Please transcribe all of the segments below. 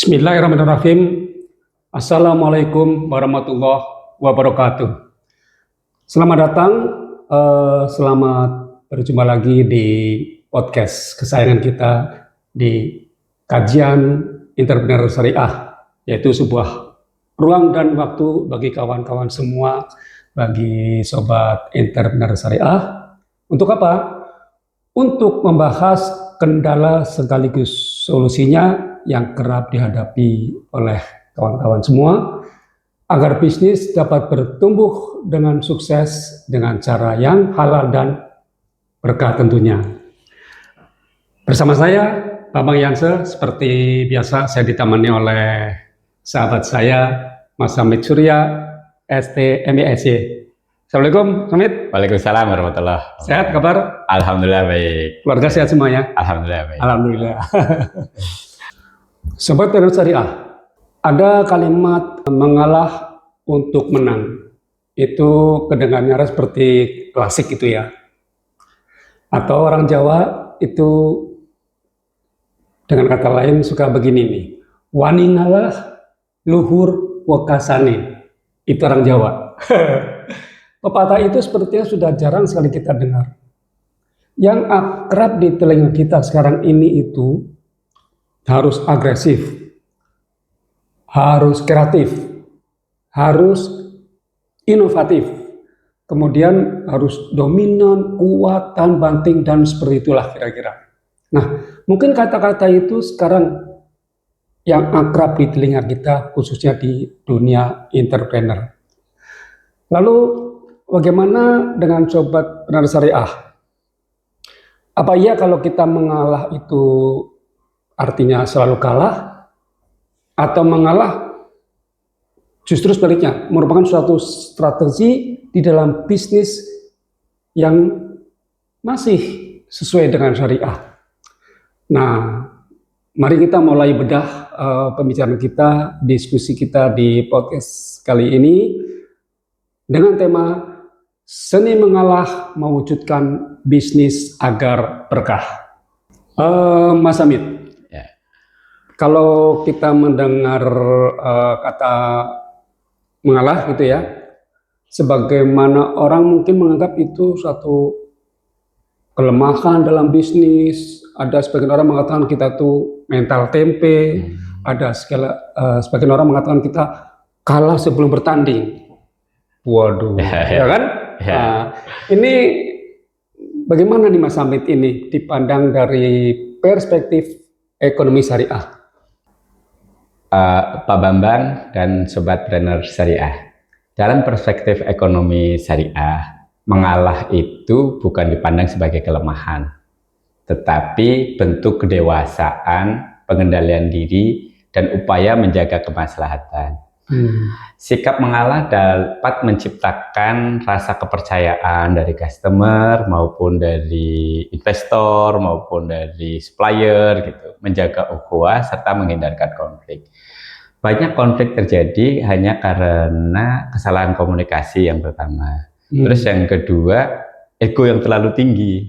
Bismillahirrahmanirrahim. Assalamualaikum warahmatullahi wabarakatuh. Selamat datang, selamat berjumpa lagi di podcast kesayangan kita di kajian entrepreneur syariah, yaitu sebuah ruang dan waktu bagi kawan-kawan semua, bagi sobat entrepreneur syariah. Untuk apa? Untuk membahas kendala sekaligus solusinya yang kerap dihadapi oleh kawan-kawan semua agar bisnis dapat bertumbuh dengan sukses dengan cara yang halal dan berkah tentunya. Bersama saya, Bambang Yanse, seperti biasa saya ditemani oleh sahabat saya, Mas Hamid Surya, STMISY. Assalamualaikum, Hamid. Waalaikumsalam warahmatullahi wabarakatuh. Sehat kabar? Alhamdulillah baik. Keluarga sehat semuanya? Alhamdulillah baik. Alhamdulillah. Sobat Entrepreneur Syariah, ada kalimat mengalah untuk menang. Itu kedengarannya seperti klasik itu ya. Atau orang Jawa itu dengan kata lain suka begini nih. Wani ngalah luhur wakasane. Itu orang Jawa. Pepatah itu sepertinya sudah jarang sekali kita dengar. Yang akrab di telinga kita sekarang ini itu harus agresif, harus kreatif, harus inovatif, kemudian harus dominan, kuat, tahan banting, dan seperti itulah kira-kira. Nah, mungkin kata-kata itu sekarang yang akrab di telinga kita, khususnya di dunia entrepreneur. Lalu, bagaimana dengan sobat entrepreneur syariah? Apa iya kalau kita mengalah itu artinya selalu kalah, atau mengalah justru sebaliknya merupakan suatu strategi di dalam bisnis yang masih sesuai dengan syariah. Nah, mari kita mulai bedah pembicaraan kita, diskusi kita di podcast kali ini dengan tema seni mengalah mewujudkan bisnis agar berkah. Mas Hamid, kalau kita mendengar kata mengalah gitu ya, sebagaimana orang mungkin menganggap itu suatu kelemahan dalam bisnis. Ada sebagian orang mengatakan kita tuh mental tempe, ada sebagian orang mengatakan kita kalah sebelum bertanding. Waduh, ya kan? Ya. Nah, ini bagaimana nih Mas Hamid ini dipandang dari perspektif ekonomi syariah? Pak Bambang dan Sobat Entrepreneur Syariah, dalam perspektif ekonomi syariah, mengalah itu bukan dipandang sebagai kelemahan, tetapi bentuk kedewasaan, pengendalian diri, dan upaya menjaga kemaslahatan. Sikap mengalah dapat menciptakan rasa kepercayaan dari customer maupun dari investor maupun dari supplier gitu, menjaga ukhuwah serta menghindarkan konflik. Banyak konflik terjadi hanya karena kesalahan komunikasi yang pertama. Terus yang kedua, ego yang terlalu tinggi.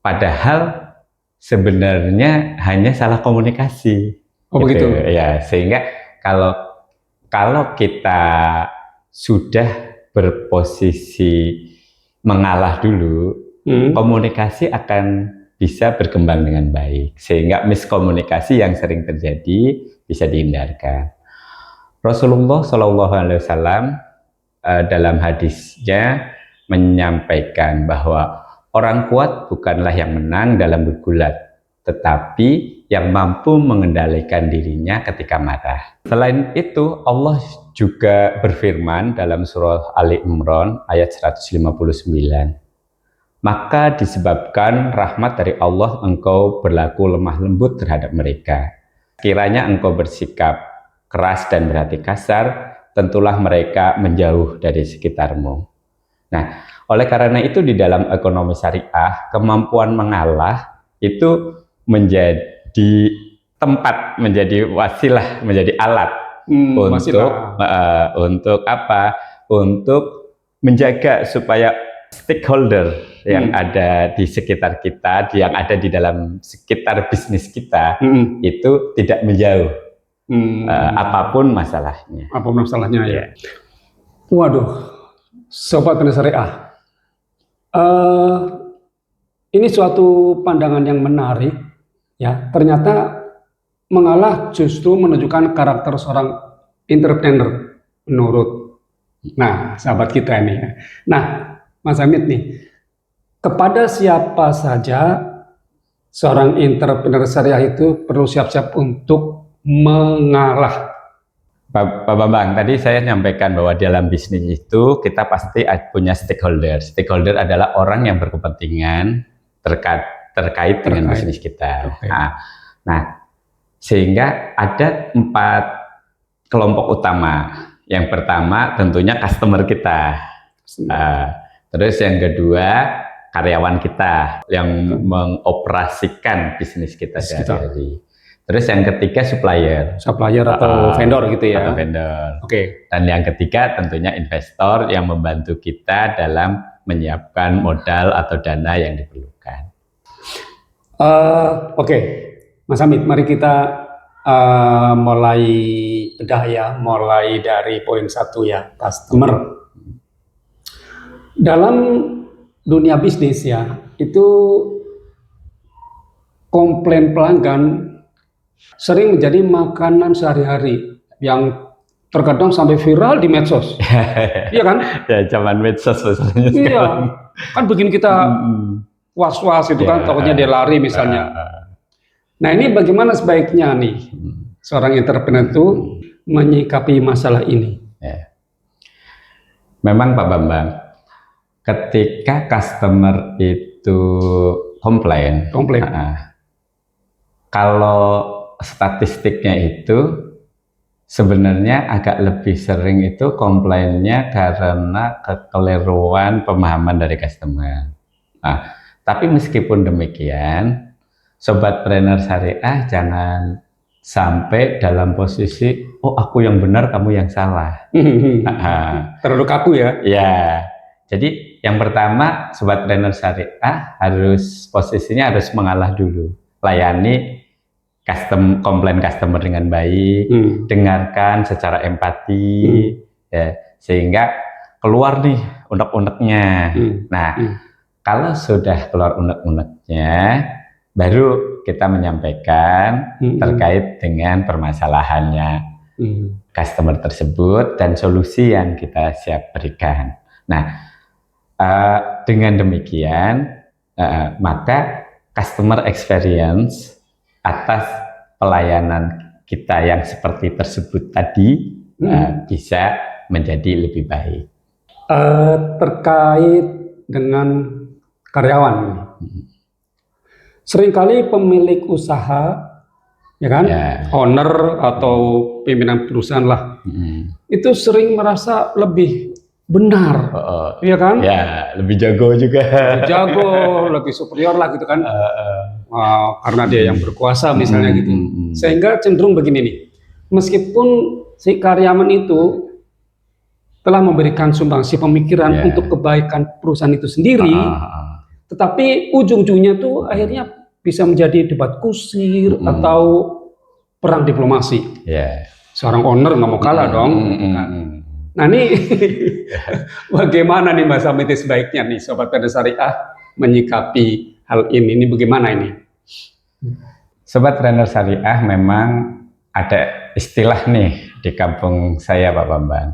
Padahal sebenarnya hanya salah komunikasi. Oh gitu. Begitu ya, sehingga kalau kita sudah berposisi mengalah dulu, komunikasi akan bisa berkembang dengan baik, sehingga miskomunikasi yang sering terjadi bisa dihindarkan. Rasulullah SAW dalam hadisnya menyampaikan bahwa orang kuat bukanlah yang menang dalam bergulat, tetapi yang mampu mengendalikan dirinya ketika marah. Selain itu, Allah juga berfirman dalam surah Ali Imran ayat 159. Maka disebabkan rahmat dari Allah engkau berlaku lemah lembut terhadap mereka. Kiranya engkau bersikap keras dan berhati kasar, tentulah mereka menjauh dari sekitarmu. Nah, oleh karena itu di dalam ekonomi syariah, kemampuan mengalah itu menjadi tempat, menjadi wasilah, menjadi alat untuk apa? Untuk menjaga supaya stakeholder yang ada di sekitar kita, yang ada di dalam sekitar bisnis kita, itu tidak menjauh. Apapun masalahnya. Apapun masalahnya ya. Waduh, Sobat Trader Syariah. Ini suatu pandangan yang menarik ya. Ternyata mengalah justru menunjukkan karakter seorang entrepreneur menurut sahabat kita ini ya. Nah, Mas Hamid nih, kepada siapa saja seorang entrepreneur syariah itu perlu siap-siap untuk mengalah? Pak Bambang, tadi saya nyampaikan bahwa dalam bisnis itu kita pasti punya stakeholder. Stakeholder adalah orang yang berkepentingan terkait dengan bisnis kita. Okay. Nah, sehingga ada 4 kelompok utama. Yang pertama tentunya customer kita. Terus yang kedua karyawan kita yang mengoperasikan bisnis kita sehari-hari. Terus yang ketiga supplier atau vendor gitu ya. Atau vendor. Oke. Dan yang ketiga tentunya investor yang membantu kita dalam menyiapkan modal atau dana yang diperlukan. Oke. Mas Hamid, mari kita mulai bedah ya, mulai dari poin 1 ya, customer. Dalam dunia bisnis ya, itu komplain pelanggan sering menjadi makanan sehari-hari yang terkadang sampai viral di medsos. Iya kan? Ya, zaman medsos misalnya sekarang. Iya, kan bikin kita was-was itu kan, takutnya dia lari misalnya. Nah, ini bagaimana sebaiknya nih seorang entrepreneur itu menyikapi masalah ini? Ya. Memang Pak Bambang, ketika customer itu komplain. Kalau statistiknya itu sebenarnya agak lebih sering itu komplainnya karena kekeliruan pemahaman dari customer. Tapi meskipun demikian, Sobat Trader Syariah jangan sampai dalam posisi, oh aku yang benar, kamu yang salah. Terlalu kaku ya? Ya, jadi yang pertama Sobat Trader Syariah posisinya harus mengalah dulu. Layani komplain customer dengan baik, dengarkan secara empati, ya, sehingga keluar nih unek-uneknya. Kalau sudah keluar unek-uneknya, baru kita menyampaikan terkait dengan permasalahannya customer tersebut dan solusi yang kita siap berikan. Nah, dengan demikian maka customer experience atas pelayanan kita yang seperti tersebut tadi bisa menjadi lebih baik. Terkait dengan karyawan, seringkali pemilik usaha, ya kan, owner atau pimpinan perusahaan lah, itu sering merasa lebih benar, ya kan? Ya, lebih jago juga. Lebih jago, lebih superior lah gitu kan, karena dia yang berkuasa misalnya gitu. Sehingga cenderung begini nih, meskipun si karyawan itu telah memberikan sumbangsi pemikiran untuk kebaikan perusahaan itu sendiri, tetapi ujung-ujungnya tuh akhirnya bisa menjadi debat kusir atau perang diplomasi. Seorang owner nggak mau kalah dong. Nah ini bagaimana nih Mas Hamid sebaiknya nih Sobat Trader Syariah menyikapi hal ini? Ini bagaimana ini? Sobat Trader Syariah memang ada istilah nih di kampung saya Pak Bambang.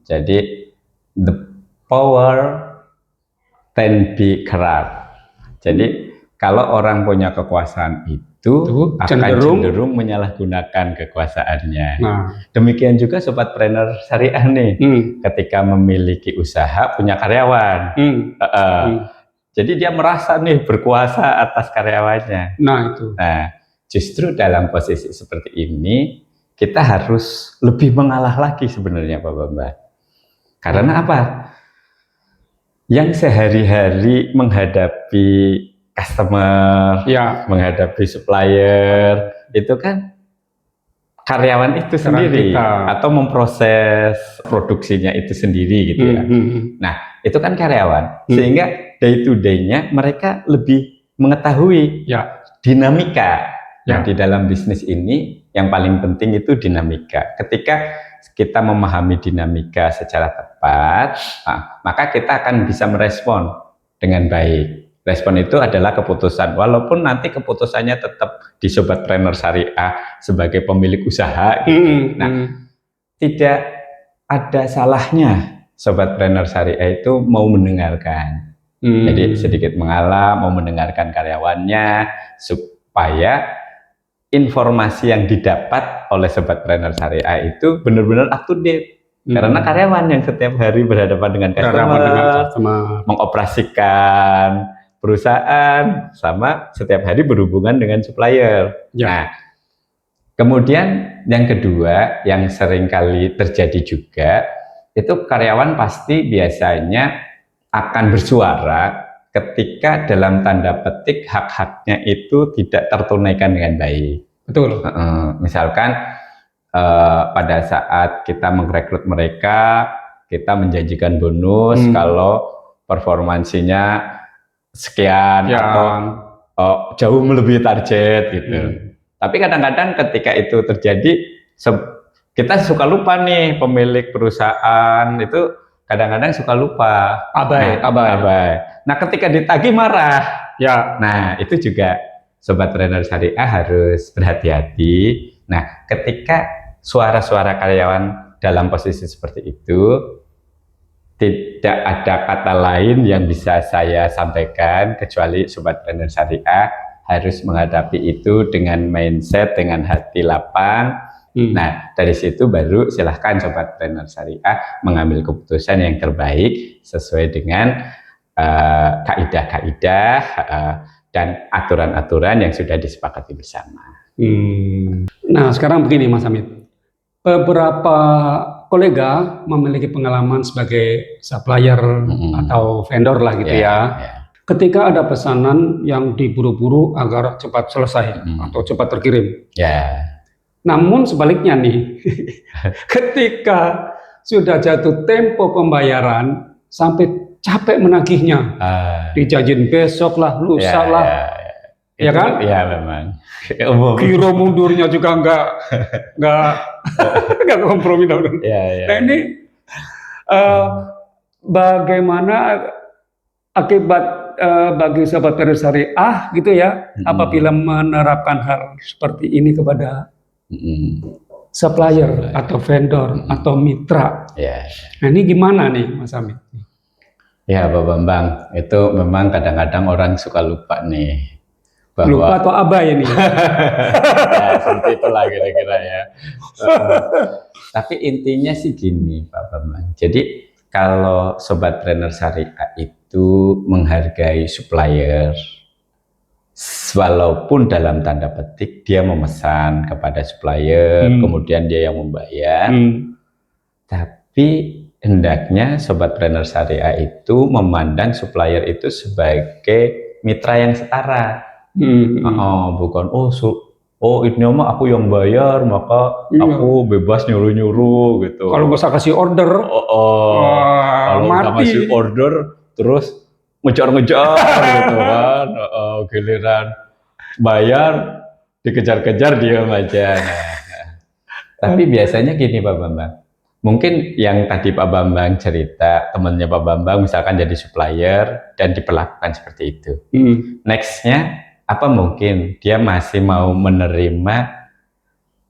Jadi the power can be corrupt. Jadi kalau orang punya kekuasaan itu akan cenderung menyalahgunakan kekuasaannya. Demikian juga Sobat Trader Syariah nih, ketika memiliki usaha punya karyawan, jadi dia merasa nih berkuasa atas karyawannya. Nah, justru dalam posisi seperti ini kita harus lebih mengalah lagi sebenarnya Pak Bambang. Karena apa? Yang sehari-hari menghadapi customer, menghadapi supplier, itu kan karyawan itu sendiri atau memproses produksinya itu sendiri gitu ya. Nah, itu kan karyawan, sehingga day to day-nya mereka lebih mengetahui Ya. dinamika. Nah, Ya. di dalam bisnis ini yang paling penting itu dinamika. Ketika kita memahami dinamika secara tepat, maka kita akan bisa merespon dengan baik. Respon itu adalah keputusan, walaupun nanti keputusannya tetap di Sobat Trainer Syariah sebagai pemilik usaha. Gitu. Tidak ada salahnya Sobat Trainer Syariah itu mau mendengarkan. Jadi sedikit mengalah, mau mendengarkan karyawannya supaya informasi yang didapat oleh Sobat Trainer Syariah itu benar-benar up to date. Karena karyawan yang setiap hari berhadapan dengan customer, mengoperasikan perusahaan, sama setiap hari berhubungan dengan supplier. Ya. Nah, kemudian yang kedua yang sering kali terjadi juga, itu karyawan pasti biasanya akan bersuara ketika dalam tanda petik hak-haknya itu tidak tertunaikan dengan baik. Betul. Misalkan pada saat kita merekrut mereka, kita menjanjikan bonus kalau performansinya sekian atau jauh melebihi target gitu. Tapi kadang-kadang ketika itu terjadi, kita suka lupa nih, pemilik perusahaan itu kadang-kadang suka lupa, abai. Nah, ketika ditagih marah. Ya. Nah, itu juga Sobat Trainer Syariah harus berhati-hati. Nah, ketika suara-suara karyawan dalam posisi seperti itu, tidak ada kata lain yang bisa saya sampaikan kecuali Sobat Trainer Syariah harus menghadapi itu dengan mindset, dengan hati lapang. Nah, dari situ baru silahkan Sobat Trainer Syariah mengambil keputusan yang terbaik sesuai dengan kaidah-kaidah dan aturan-aturan yang sudah disepakati bersama. Nah, sekarang begini Mas Hamid, beberapa kolega memiliki pengalaman sebagai supplier atau vendor lah gitu ya. Ketika ada pesanan yang diburu-buru agar cepat selesai atau cepat terkirim. Namun sebaliknya nih, ketika sudah jatuh tempo pembayaran sampai capek menagihnya, dijanjin besok lah, lusa lah, ya kan? Iya memang. Kiro mundurnya juga nggak kompromi dong. Nah ini bagaimana akibat bagi Sobat Trainer Syariah gitu ya, apabila menerapkan hal seperti ini kepada supplier atau vendor atau mitra. Nah ini gimana nih Mas Hamid? Ya Pak Bambang, itu memang kadang-kadang orang suka lupa nih. Lupa atau abai ini? Ya, seperti itulah kira-kira ya. Tapi intinya sih gini Pak Bambang. Jadi kalau Sobat Trainer Syariah itu menghargai supplier, walaupun dalam tanda petik dia memesan kepada supplier, kemudian dia yang membayar, tapi hendaknya Sobat Trainer Syariah itu memandang supplier itu sebagai mitra yang setara. Bukan ini mah aku yang bayar maka aku bebas nyuruh-nyuruh gitu. Kalau bisa kasih order, kalau bisa kasih order terus ngejar-ngejar gitu kan, giliran bayar dikejar-kejar diam aja. Tapi biasanya gini Pak Bambang, mungkin yang tadi Pak Bambang cerita temannya Pak Bambang misalkan jadi supplier dan diperlakukan seperti itu. Nextnya apa mungkin dia masih mau menerima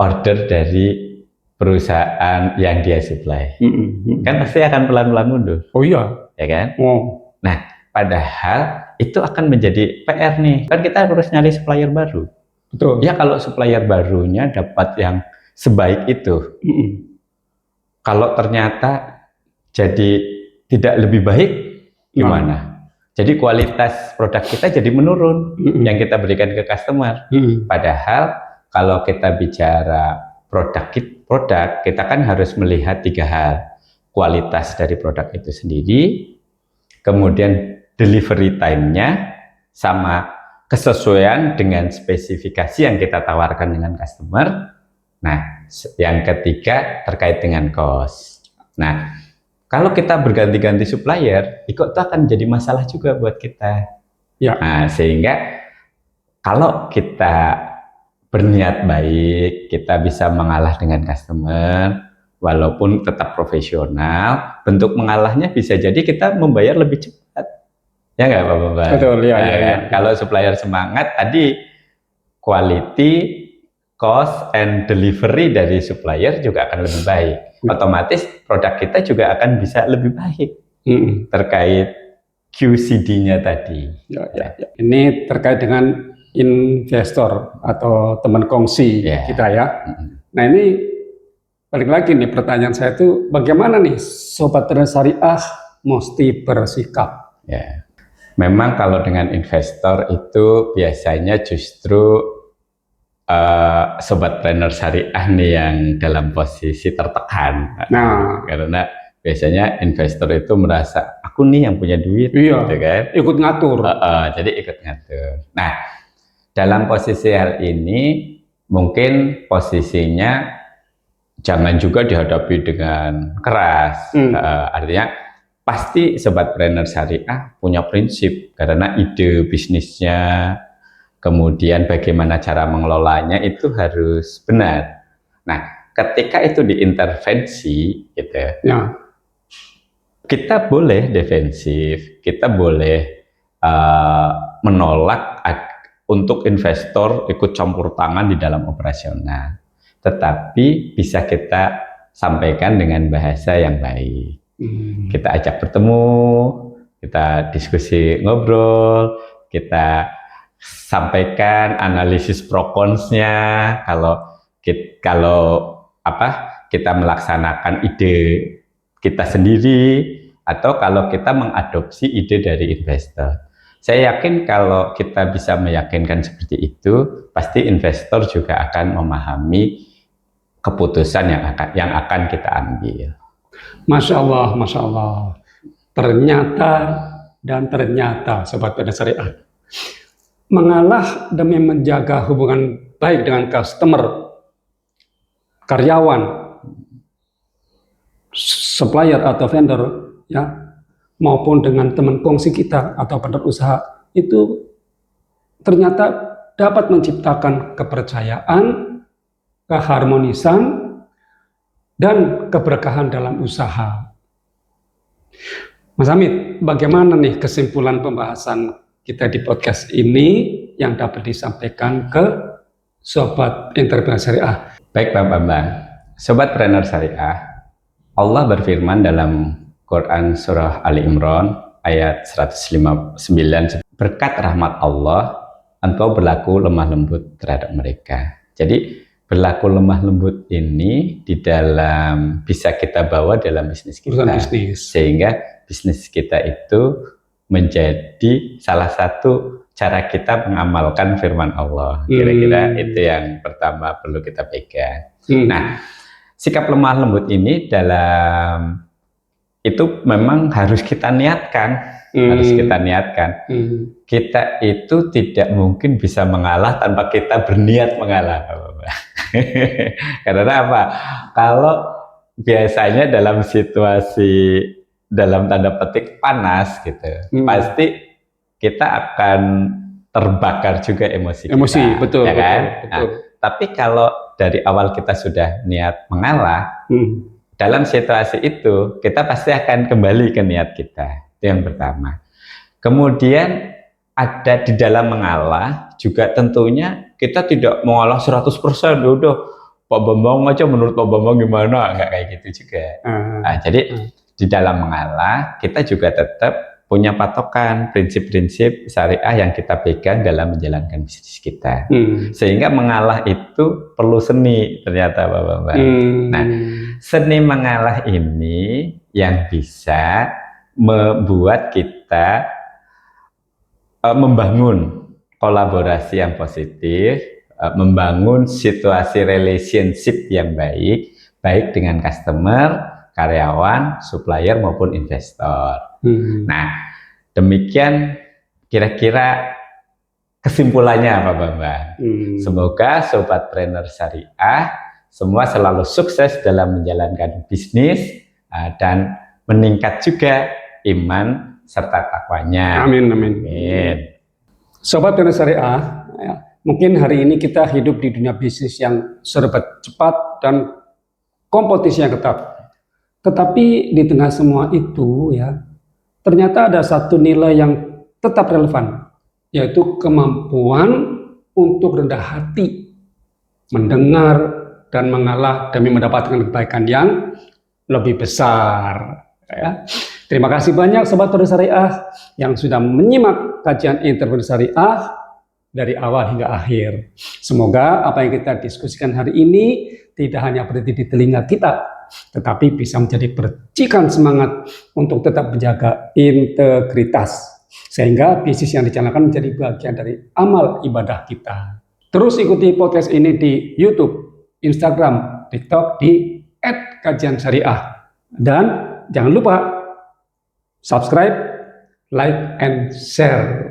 order dari perusahaan yang dia supply? Kan pasti akan pelan-pelan mundur. Oh iya, ya kan? Nah, padahal itu akan menjadi PR nih. Kan kita harus nyari supplier baru. Betul. Ya kalau supplier barunya dapat yang sebaik itu, kalau ternyata jadi tidak lebih baik, gimana? Jadi kualitas produk kita jadi menurun yang kita berikan ke customer. Padahal kalau kita bicara produk, kita kan harus melihat 3 hal. Kualitas dari produk itu sendiri, kemudian delivery time-nya, sama kesesuaian dengan spesifikasi yang kita tawarkan dengan customer. Nah, yang ketiga terkait dengan cost. Nah, Kalau kita berganti-ganti supplier, itu akan jadi masalah juga buat kita. Ya. Nah, sehingga kalau kita berniat baik, kita bisa mengalah dengan customer, walaupun tetap profesional, bentuk mengalahnya bisa jadi kita membayar lebih cepat. Ya nggak Pak Bambang? Betul, ya, ya. Kalau supplier semangat, tadi quality, cost, and delivery dari supplier juga akan lebih baik. Otomatis produk kita juga akan bisa lebih baik terkait QCD-nya tadi. Ya. Ini terkait dengan investor atau teman kongsi kita ya. Nah ini balik lagi nih pertanyaan saya itu, bagaimana nih Sobat Trader Syariah mesti bersikap? Ya, memang kalau dengan investor itu biasanya justru Sobat Trader Syariah nih yang dalam posisi tertekan. Nah, karena biasanya investor itu merasa aku nih yang punya duit, iya, gitu kan? Ikut ngatur. Jadi ikut ngatur. Nah, dalam posisi hal ini mungkin posisinya jangan juga dihadapi dengan keras. Artinya pasti Sobat Trader Syariah punya prinsip karena ide bisnisnya, kemudian bagaimana cara mengelolanya itu harus benar. Nah, ketika itu diintervensi, gitu ya, kita boleh defensif, kita boleh menolak untuk investor ikut campur tangan di dalam operasional. Tetapi bisa kita sampaikan dengan bahasa yang baik. Kita ajak bertemu, kita diskusi ngobrol, kita sampaikan analisis pro cons-nya. Kalau kita melaksanakan ide kita sendiri atau kalau kita mengadopsi ide dari investor. Saya yakin kalau kita bisa meyakinkan seperti itu, pasti investor juga akan memahami keputusan yang akan kita ambil. Masya Allah. Ternyata Sobat Trader Syariah, mengalah demi menjaga hubungan baik dengan customer, karyawan, supplier atau vendor, ya, maupun dengan teman kongsi kita atau partner usaha, itu ternyata dapat menciptakan kepercayaan, keharmonisan, dan keberkahan dalam usaha. Mas Hamid, bagaimana nih kesimpulan pembahasan kita di podcast ini yang dapat disampaikan ke Sobat Entrepreneur Syariah? Baik Pak Bambang, Sobat Trader Syariah, Allah berfirman dalam Quran Surah Ali Imran ayat 159, berkat rahmat Allah, engkau berlaku lemah lembut terhadap mereka. Jadi berlaku lemah lembut ini bisa kita bawa dalam bisnis kita, sehingga bisnis kita itu menjadi salah satu cara kita mengamalkan firman Allah. Kira-kira itu yang pertama perlu kita pegang. Nah, sikap lemah lembut ini itu memang harus kita niatkan. Kita itu tidak mungkin bisa mengalah tanpa kita berniat mengalah. Karena apa? Kalau biasanya dalam situasi dalam tanda petik panas gitu, pasti kita akan terbakar juga emosi kita, betul, ya kan? Betul. Nah, tapi kalau dari awal kita sudah niat mengalah, dalam situasi itu kita pasti akan kembali ke niat kita. Itu yang pertama. Kemudian ada di dalam mengalah juga tentunya kita tidak mengalah 100%. Udah Pak Bambang aja, menurut Pak Bambang gimana? Enggak kayak gitu juga. Nah, jadi di dalam mengalah kita juga tetap punya patokan prinsip-prinsip syariah yang kita pegang dalam menjalankan bisnis kita. Sehingga mengalah itu perlu seni ternyata Pak Bambang. Nah, seni mengalah ini yang bisa membuat kita membangun kolaborasi yang positif, membangun situasi relationship yang baik dengan customer, karyawan, supplier maupun investor. Nah, demikian kira-kira kesimpulannya Pak Bambang. Semoga Sobat Trader Syariah semua selalu sukses dalam menjalankan bisnis dan meningkat juga iman serta takwanya. Amin, amin. Amin. Sobat Trader Syariah, ya, mungkin hari ini kita hidup di dunia bisnis yang serba cepat dan kompetisi yang ketat. Tetapi di tengah semua itu ya, ternyata ada satu nilai yang tetap relevan, yaitu kemampuan untuk rendah hati, mendengar dan mengalah demi mendapatkan kebaikan yang lebih besar. Ya. Terima kasih banyak Sobat Trader Syariah yang sudah menyimak kajian Entrepreneur Syariah dari awal hingga akhir. Semoga apa yang kita diskusikan hari ini tidak hanya berhenti di telinga kita, tetapi bisa menjadi percikan semangat untuk tetap menjaga integritas. Sehingga bisnis yang dijalankan menjadi bagian dari amal ibadah kita. Terus ikuti podcast ini di YouTube, Instagram, TikTok di @kajiansyariah. Dan jangan lupa subscribe, like, and share.